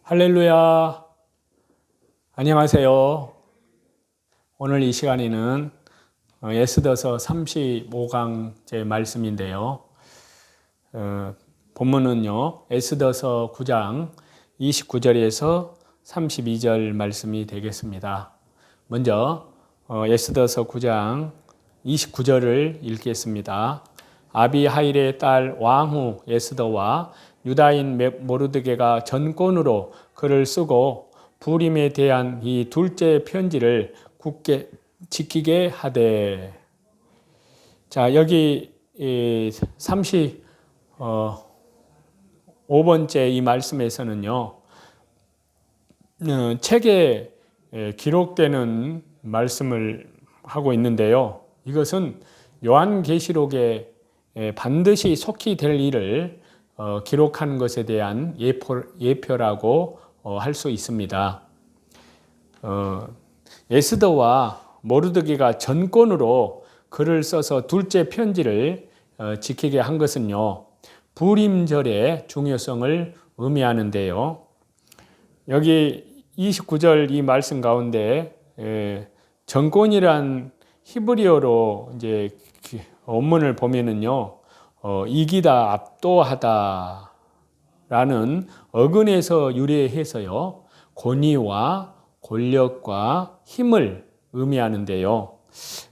할렐루야. 안녕하세요. 오늘 이 시간에는 에스더서 35강째 말씀인데요. 본문은요, 에스더서 9장 29절에서 32절 말씀이 되겠습니다. 먼저 에스더서 9장 29절을 읽겠습니다. 아비하일의 딸 왕후 에스더와 유다인 모르드게가 전권으로 글을 쓰고 부림에 대한 이 둘째 편지를 굳게 지키게 하되. 자, 여기 35번째 이 말씀에서는요, 책에 기록되는 말씀을 하고 있는데요. 이것은 요한계시록에 반드시 속히 될 일을 기록한 것에 대한 예표라고 할 수 있습니다. 에스더와 모르드게가 전권으로 글을 써서 둘째 편지를 지키게 한 것은요, 부림절의 중요성을 의미하는데요. 여기 29절 이 말씀 가운데 전권이란 히브리어로 이제 원문을 보면은요, 이기다, 압도하다 라는 어근에서 유래해서요, 권위와 권력과 힘을 의미하는데요.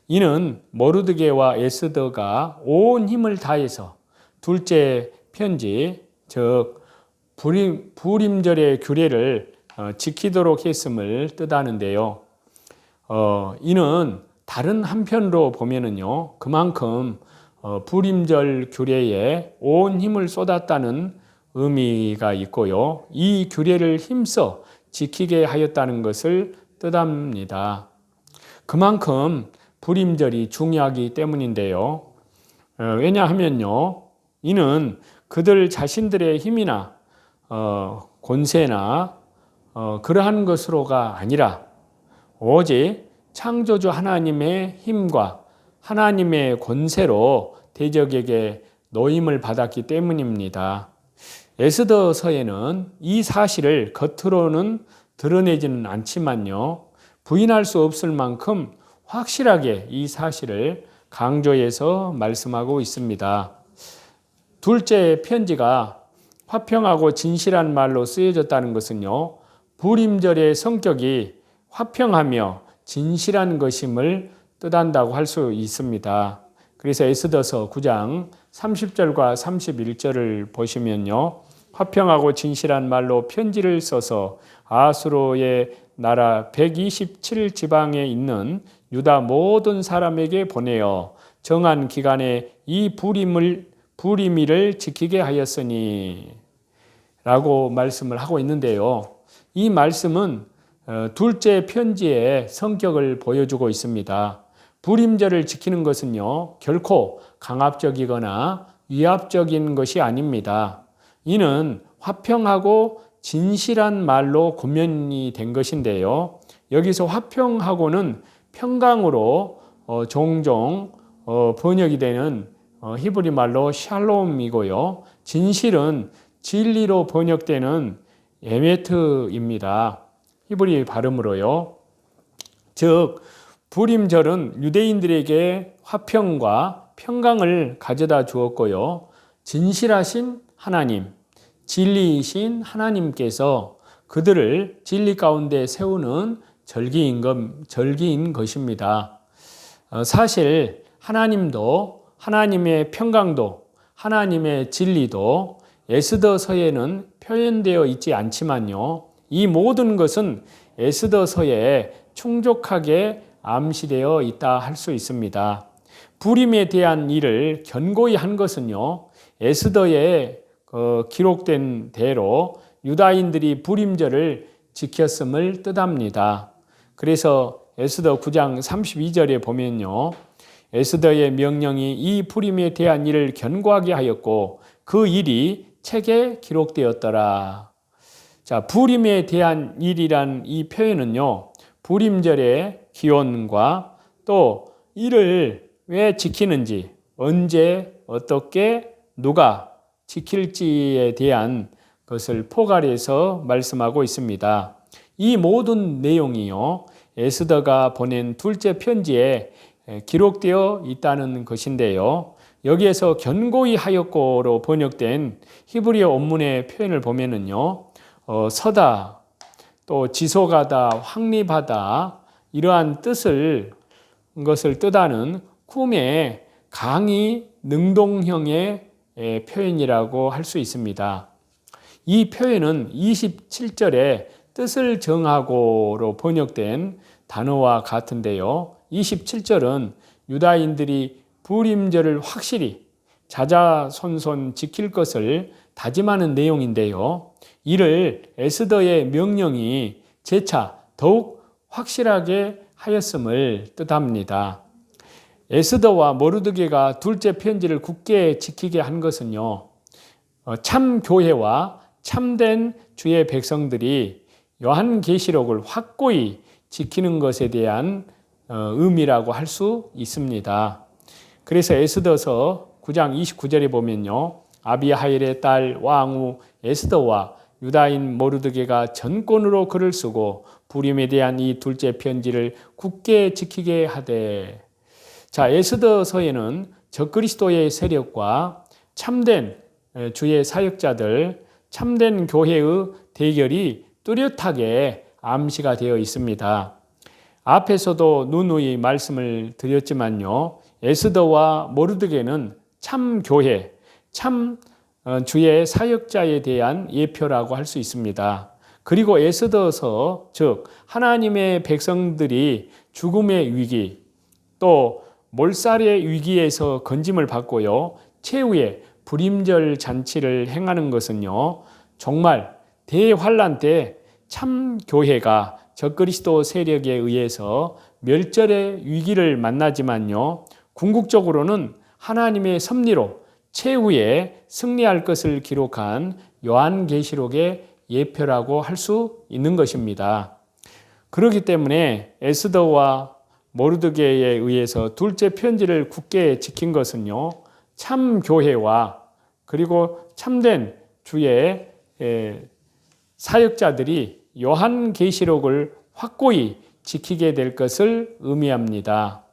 이는 모르드게와 에스더가 온 힘을 다해서 둘째 편지, 즉 부림절의 규례를 지키도록 했음을 뜻하는데요. 이는 다른 한편으로 보면은요, 그만큼 부림절 규례에 온 힘을 쏟았다는 의미가 있고요, 이 규례를 힘써 지키게 하였다는 것을 뜻합니다. 그만큼 부림절이 중요하기 때문인데요. 왜냐하면요, 이는 그들 자신들의 힘이나 권세나 그러한 것으로가 아니라 오직 창조주 하나님의 힘과 하나님의 권세로 대적에게 노임을 받았기 때문입니다. 에스더서에는 이 사실을 겉으로는 드러내지는 않지만요, 부인할 수 없을 만큼 확실하게 이 사실을 강조해서 말씀하고 있습니다. 둘째 편지가 화평하고 진실한 말로 쓰여졌다는 것은요, 부림절의 성격이 화평하며 진실한 것임을 뜻한다고 할 수 있습니다. 그래서 에스더서 9장 30절과 31절을 보시면요, 화평하고 진실한 말로 편지를 써서 아수르의 나라 127지방에 있는 유다 모든 사람에게 보내어 정한 기간에 이 부림일을 지키게 하였으니 라고 말씀을 하고 있는데요. 이 말씀은 둘째 편지의 성격을 보여주고 있습니다. 부림절을 지키는 것은요, 결코 강압적이거나 위압적인 것이 아닙니다. 이는 화평하고 진실한 말로 구면이 된 것인데요. 여기서 화평하고는 평강으로 종종 번역이 되는 히브리 말로 샬롬이고요. 진실은 진리로 번역되는 에메트입니다. 히브리 발음으로요. 즉 부림절은 유대인들에게 화평과 평강을 가져다 주었고요, 진실하신 하나님, 진리이신 하나님께서 그들을 진리 가운데 세우는 절기인 것입니다. 사실 하나님도, 하나님의 평강도, 하나님의 진리도 에스더서에는 표현되어 있지 않지만요, 이 모든 것은 에스더서에 충족하게 암시되어 있다 할 수 있습니다. 부림에 대한 일을 견고히 한 것은요, 에스더에 기록된 대로 유다인들이 부림절을 지켰음을 뜻합니다. 그래서 에스더 9장 32절에 보면요, 에스더의 명령이 이 부림에 대한 일을 견고하게 하였고 그 일이 책에 기록되었더라. 자, 부림에 대한 일이란 이 표현은요, 부림절의 기원과 또 이를 왜 지키는지, 언제, 어떻게, 누가 지킬지에 대한 것을 포괄해서 말씀하고 있습니다. 이 모든 내용이요, 에스더가 보낸 둘째 편지에 기록되어 있다는 것인데요. 여기에서 견고히 하였고로 번역된 히브리어 원문의 표현을 보면은요, 서다, 또 지속하다, 확립하다, 이러한 것을 뜻하는 쿰의 강의 능동형의 표현이라고 할 수 있습니다. 이 표현은 27절에 뜻을 정하고로 번역된 단어와 같은데요. 27절은 유다인들이 불임절을 확실히 자자손손 지킬 것을 다짐하는 내용인데요. 이를 에스더의 명령이 재차 더욱 확실하게 하였음을 뜻합니다. 에스더와 모르드게가 둘째 편지를 굳게 지키게 한 것은요, 참 교회와 참된 주의 백성들이 요한계시록을 확고히 지키는 것에 대한 의미라고 할 수 있습니다. 그래서 에스더서 9장 29절에 보면요, 아비하일의 딸 왕후 에스더와 유다인 모르드게가 전권으로 글을 쓰고 불임에 대한 이 둘째 편지를 굳게 지키게 하되. 자, 에스더서에는 적그리스도의 세력과 참된 주의 사역자들, 참된 교회의 대결이 뚜렷하게 암시가 되어 있습니다. 앞에서도 누누이 말씀을 드렸지만요, 에스더와 모르드게는 참 교회, 참 주의 사역자에 대한 예표라고 할 수 있습니다. 그리고 에스더서, 즉 하나님의 백성들이 죽음의 위기, 또 몰살의 위기에서 건짐을 받고요, 최후의 불임절 잔치를 행하는 것은요, 정말 대환란 때 참 교회가 적그리스도 세력에 의해서 멸절의 위기를 만나지만요, 궁극적으로는 하나님의 섭리로 최후에 승리할 것을 기록한 요한계시록의 예표라고 할 수 있는 것입니다. 그렇기 때문에 에스더와 모르드게에 의해서 둘째 편지를 굳게 지킨 것은요, 참 교회와 그리고 참된 주의 사역자들이 요한계시록을 확고히 지키게 될 것을 의미합니다.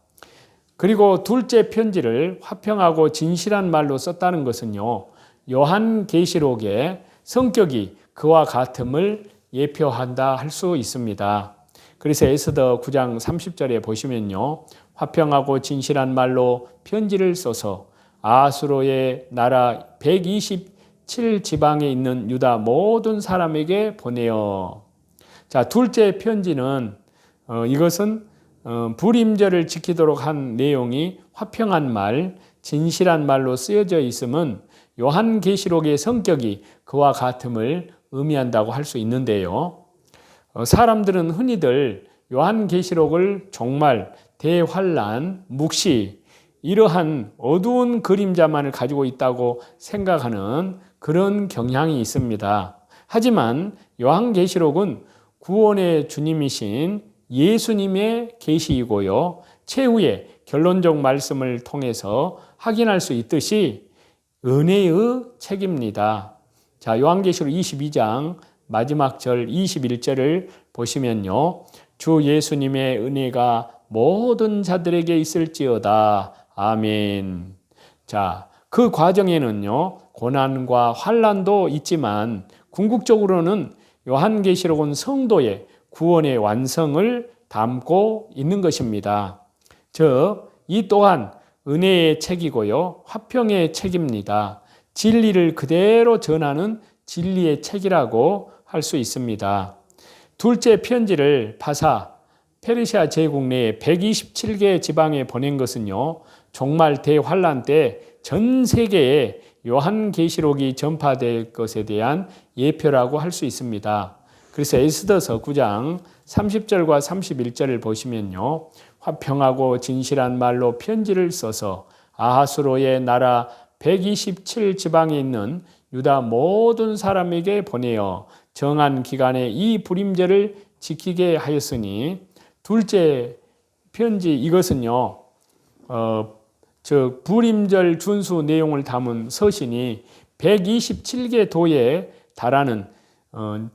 그리고 둘째 편지를 화평하고 진실한 말로 썼다는 것은요, 요한계시록의 성격이 그와 같음을 예표한다 할 수 있습니다. 그래서 에스더 9장 30절에 보시면요, 화평하고 진실한 말로 편지를 써서 아수로의 나라 127지방에 있는 유다 모든 사람에게 보내어. 자, 둘째 편지는 이것은 불임절을 지키도록 한 내용이 화평한 말, 진실한 말로 쓰여져 있음은 요한계시록의 성격이 그와 같음을 의미한다고 할 수 있는데요. 사람들은 흔히들 요한계시록을 정말 대환란, 묵시, 이러한 어두운 그림자만을 가지고 있다고 생각하는 그런 경향이 있습니다. 하지만 요한계시록은 구원의 주님이신 예수님의 계시이고요, 최후의 결론적 말씀을 통해서 확인할 수 있듯이 은혜의 책입니다. 자, 요한계시록 22장 마지막 절 21절을 보시면요, 주 예수님의 은혜가 모든 자들에게 있을지어다. 아멘. 자, 그 과정에는요, 고난과 환난도 있지만 궁극적으로는 요한계시록은 성도의 구원의 완성을 담고 있는 것입니다. 즉, 이 또한 은혜의 책이고요, 화평의 책입니다. 진리를 그대로 전하는 진리의 책이라고 할 수 있습니다. 둘째 편지를 파사, 페르시아 제국 내에 127개 지방에 보낸 것은요, 정말 대환란 때 전 세계에 요한계시록이 전파될 것에 대한 예표라고 할 수 있습니다. 그래서 에스더서 9장 30절과 31절을 보시면요, 화평하고 진실한 말로 편지를 써서 아하수로의 나라 127지방에 있는 유다 모든 사람에게 보내어 정한 기간에 이 불임절을 지키게 하였으니. 둘째 편지, 이것은요, 즉 불임절 준수 내용을 담은 서신이 127개 도에 달하는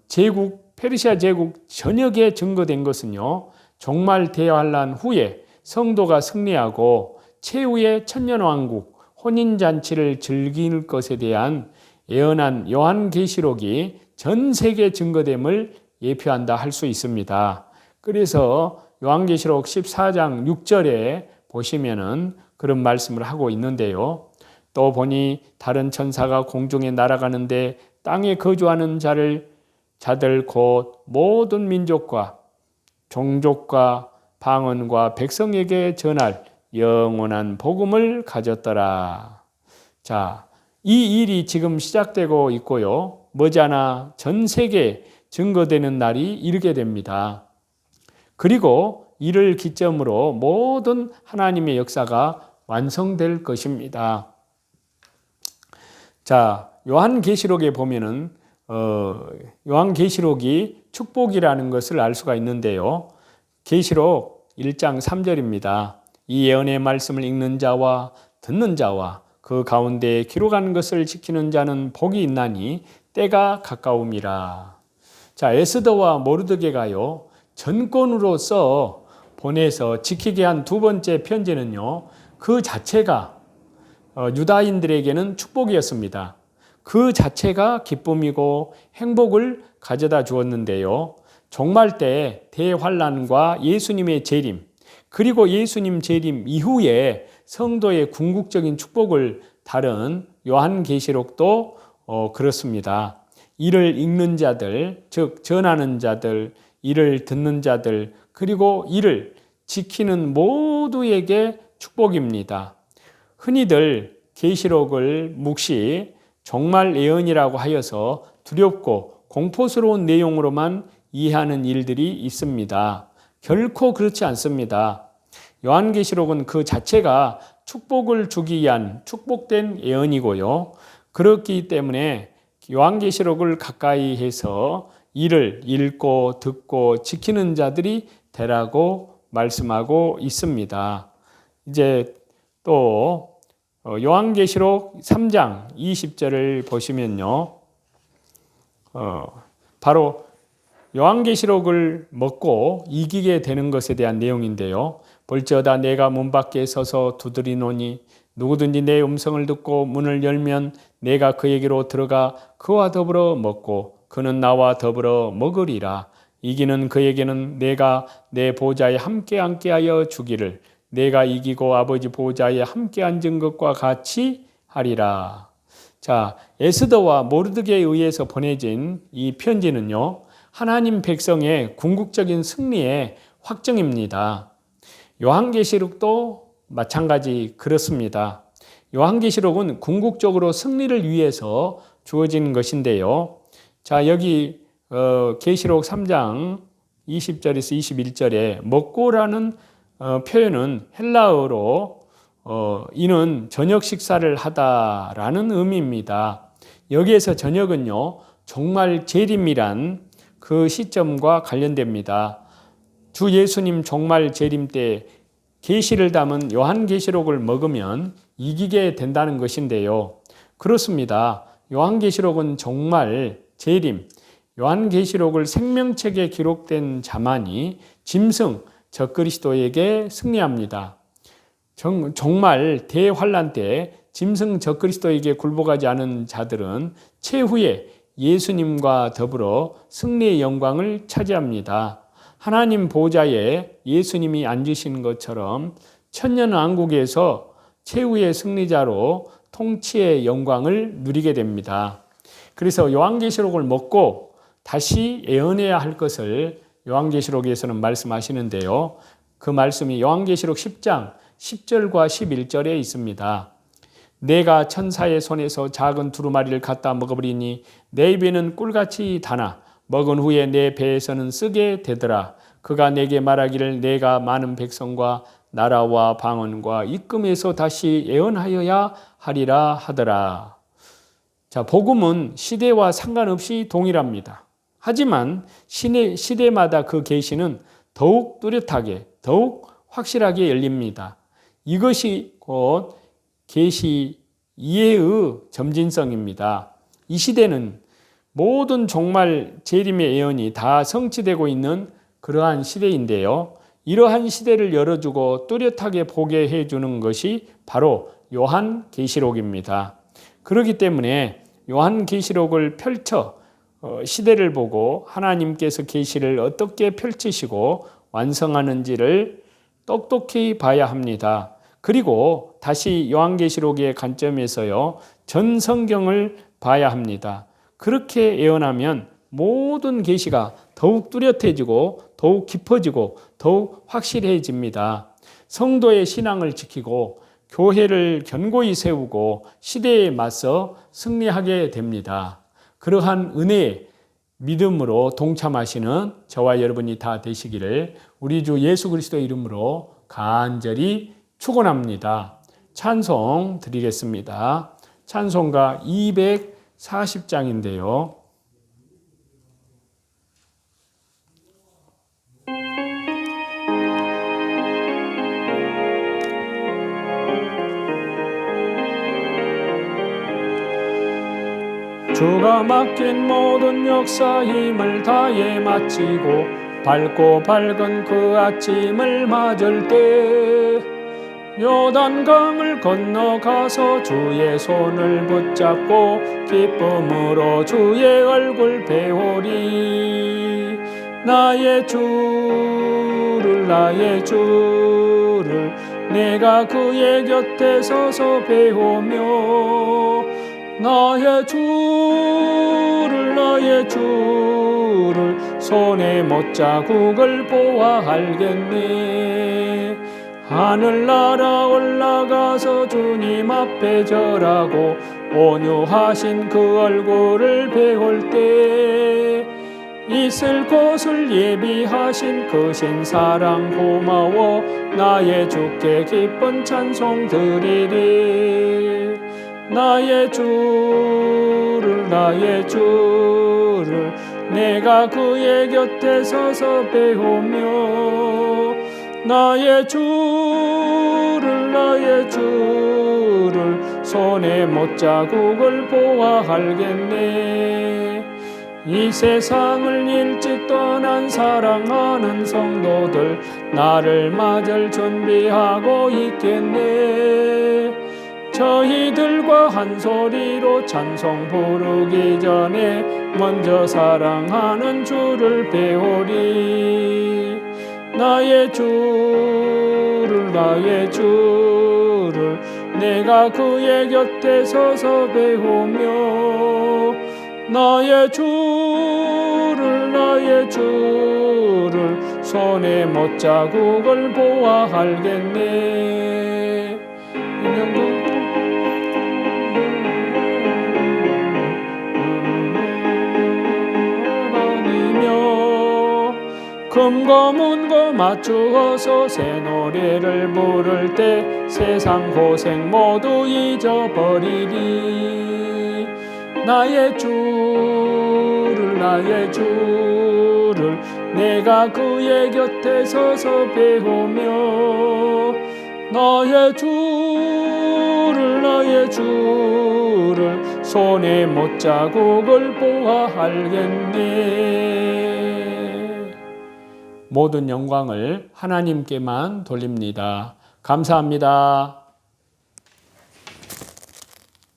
제국 페르시아 제국 전역에 증거된 것은요, 종말 대환란 후에 성도가 승리하고 최후의 천년왕국 혼인잔치를 즐길 것에 대한 예언한 요한계시록이 전 세계 증거됨을 예표한다 할 수 있습니다. 그래서 요한계시록 14장 6절에 보시면은 그런 말씀을 하고 있는데요. 또 보니 다른 천사가 공중에 날아가는데 땅에 거주하는 자들 곧 모든 민족과 종족과 방언과 백성에게 전할 영원한 복음을 가졌더라. 자, 이 일이 지금 시작되고 있고요. 머지않아 전 세계에 증거되는 날이 이르게 됩니다. 그리고 이를 기점으로 모든 하나님의 역사가 완성될 것입니다. 자, 요한계시록에 보면은 요한계시록이 축복이라는 것을 알 수가 있는데요. 계시록 1장 3절입니다. 이 예언의 말씀을 읽는 자와 듣는 자와 그 가운데 기록한 것을 지키는 자는 복이 있나니 때가 가까움이라. 자, 에스더와 모르드게가요, 전권으로서 보내서 지키게 한 두 번째 편지는요, 그 자체가 유다인들에게는 축복이었습니다. 그 자체가 기쁨이고 행복을 가져다 주었는데요. 종말 때 대환란과 예수님의 재림, 그리고 예수님 재림 이후에 성도의 궁극적인 축복을 다룬 요한계시록도 그렇습니다. 이를 읽는 자들, 즉 전하는 자들, 이를 듣는 자들, 그리고 이를 지키는 모두에게 축복입니다. 흔히들 계시록을 묵시 종말 예언이라고 하여서 두렵고 공포스러운 내용으로만 이해하는 일들이 있습니다. 결코 그렇지 않습니다. 요한계시록은 그 자체가 축복을 주기 위한 축복된 예언이고요. 그렇기 때문에 요한계시록을 가까이 해서 이를 읽고 듣고 지키는 자들이 되라고 말씀하고 있습니다. 이제 또 요한계시록 3장 20절을 보시면요, 바로 요한계시록을 먹고 이기게 되는 것에 대한 내용인데요. 볼지어다 내가 문 밖에 서서 두드리노니 누구든지 내 음성을 듣고 문을 열면 내가 그에게로 들어가 그와 더불어 먹고 그는 나와 더불어 먹으리라. 이기는 그에게는 내가 내 보좌에 함께 앉게하여 주기를 내가 이기고 아버지 보좌에 함께 앉은 것과 같이 하리라. 자, 에스더와 모르드게에 의해서 보내진 이 편지는요, 하나님 백성의 궁극적인 승리의 확정입니다. 요한계시록도 마찬가지 그렇습니다. 요한계시록은 궁극적으로 승리를 위해서 주어진 것인데요. 자, 여기 계시록 3장 20절에서 21절에 먹고라는 표현은 헬라어로 이는 저녁 식사를 하다라는 의미입니다. 여기에서 저녁은요, 정말 재림이란 그 시점과 관련됩니다. 주 예수님 종말 재림 때 계시를 담은 요한계시록을 먹으면 이기게 된다는 것인데요. 그렇습니다. 요한계시록은 정말 재림, 요한계시록을 생명책에 기록된 자만이 짐승 적그리스도에게 승리합니다. 정말 대환란 때 짐승 적그리스도에게 굴복하지 않은 자들은 최후에 예수님과 더불어 승리의 영광을 차지합니다. 하나님 보좌에 예수님이 앉으신 것처럼 천년왕국에서 최후의 승리자로 통치의 영광을 누리게 됩니다. 그래서 요한계시록을 먹고 다시 예언해야 할 것을 요한계시록에서는 말씀하시는데요. 그 말씀이 요한계시록 10장 10절과 11절에 있습니다. 내가 천사의 손에서 작은 두루마리를 갖다 먹어버리니 내 입에는 꿀같이 다나 먹은 후에 내 배에서는 쓰게 되더라. 그가 내게 말하기를 내가 많은 백성과 나라와 방언과 입금에서 다시 예언하여야 하리라 하더라. 자, 복음은 시대와 상관없이 동일합니다. 하지만 시대마다 그 계시는 더욱 뚜렷하게, 더욱 확실하게 열립니다. 이것이 곧 계시 이해의 점진성입니다. 이 시대는 모든 종말 재림의 예언이 다 성취되고 있는 그러한 시대인데요. 이러한 시대를 열어주고 뚜렷하게 보게 해주는 것이 바로 요한계시록입니다. 그렇기 때문에 요한계시록을 펼쳐 시대를 보고 하나님께서 계시를 어떻게 펼치시고 완성하는지를 똑똑히 봐야 합니다. 그리고 다시 요한계시록의 관점에서요, 전 성경을 봐야 합니다. 그렇게 예언하면 모든 계시가 더욱 뚜렷해지고 더욱 깊어지고 더욱 확실해집니다. 성도의 신앙을 지키고 교회를 견고히 세우고 시대에 맞서 승리하게 됩니다. 그러한 은혜의 믿음으로 동참하시는 저와 여러분이 다 되시기를 우리 주 예수 그리스도의 이름으로 간절히 축원합니다. 찬송 드리겠습니다. 찬송가 240장인데요. 주가 맡긴 모든 역사 힘을 다해 마치고 밝고 밝은 그 아침을 맞을 때 요단강을 건너가서 주의 손을 붙잡고 기쁨으로 주의 얼굴 배우리. 나의 주를 내가 그의 곁에 서서 배우며 나의 주를 손에 못자국을 보아 알겠네. 하늘나라 올라가서 주님 앞에 절하고 온유하신 그 얼굴을 배울 때 있을 곳을 예비하신 그 신사랑 고마워 나의 주께 기쁜 찬송 드리리. 나의 주를 내가 그의 곁에 서서 배우며 나의 주를 손에 못자국을 보아 알겠네. 이 세상을 일찍 떠난 사랑하는 성도들 나를 맞을 준비하고 있겠네. 저희들과 한 소리로 찬송 부르기 전에 먼저 사랑하는 주를 배우리. 나의 주를 내가 그의 곁에 서서 배우며 나의 주를 손에 못자국을 보아 알겠네. 금고 문고 맞추어서 새 노래를 부를 때 세상 고생 모두 잊어버리리. 나의 주를 내가 그의 곁에 서서 배우며 나의 주를 손에 못자국을 보아 알겠네. 모든 영광을 하나님께만 돌립니다. 감사합니다.